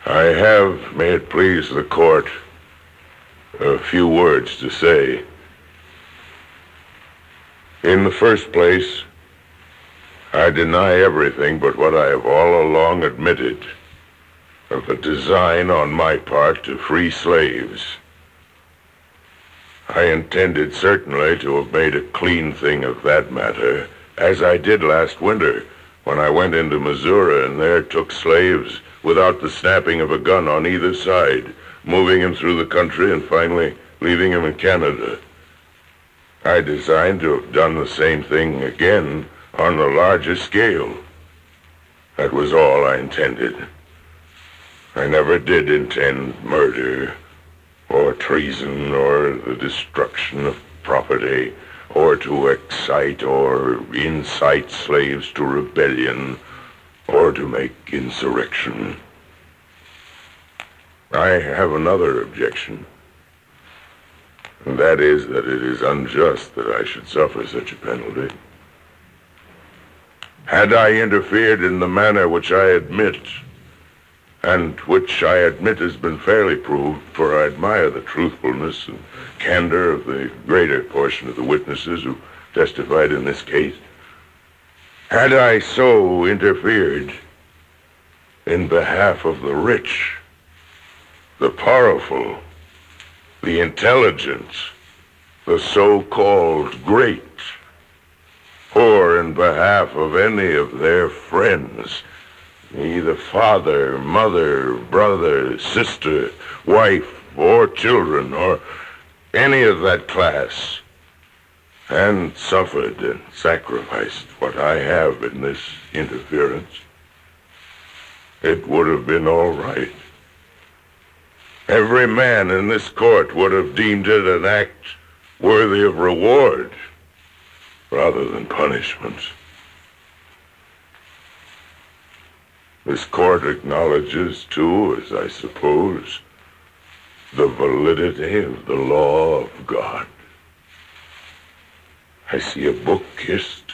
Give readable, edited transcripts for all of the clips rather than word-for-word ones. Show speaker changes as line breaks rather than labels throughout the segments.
I have, may it please the court, a few words to say. In the first place, I deny everything but what I have all along admitted of a design on my part to free slaves. I intended certainly to have made a clean thing of that matter, as I did last winter when I went into Missouri and there took slaves without the snapping of a gun on either side, moving him through the country and finally leaving him in Canada. I designed to have done the same thing again on a larger scale. That was all I intended. I never did intend murder, or treason, or the destruction of property, or to excite or incite slaves to rebellion, or to make insurrection. I have another objection, and that is that it is unjust that I should suffer such a penalty. Had I interfered in the manner which I admit, and which I admit has been fairly proved, for I admire the truthfulness and candor of the greater portion of the witnesses who testified in this case, had I so interfered in behalf of the rich, the powerful, the intelligent, the so-called great, or in behalf of any of their friends, either father, mother, brother, sister, wife, or children, or any of that class, and suffered and sacrificed what I have in this interference, it would have been all right. Every man in this court would have deemed it an act worthy of reward rather than punishment. This court acknowledges, too, as I suppose, the validity of the law of God. I see a book kissed,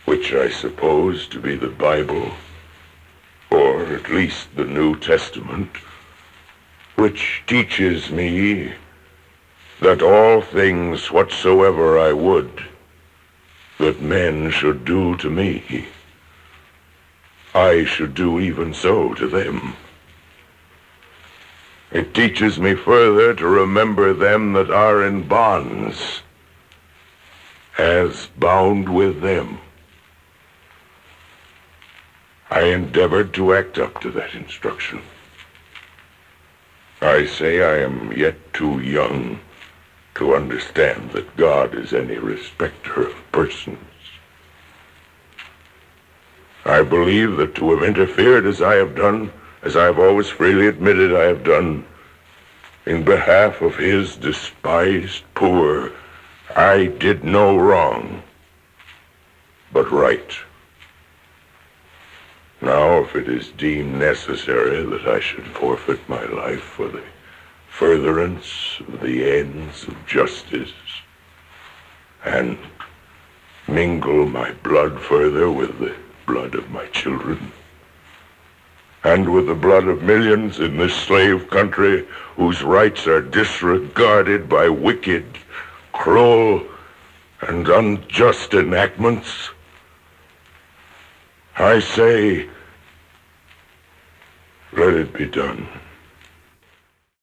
which I suppose to be the Bible, or at least the New Testament, which teaches me that all things whatsoever I would that men should do to me, I should do even so to them. It teaches me further to remember them that are in bonds, as bound with them. I endeavored to act up to that instruction. I say I am yet too young to understand that God is any respecter of persons. I believe that to have interfered as I have done, as I have always freely admitted I have done, in behalf of his despised poor, I did no wrong, but right. Now, if it is deemed necessary that I should forfeit my life for the furtherance of the ends of justice, and mingle my blood further with the blood of my children, and with the blood of millions in this slave country whose rights are disregarded by wicked, cruel, and unjust enactments, I say, let it be done.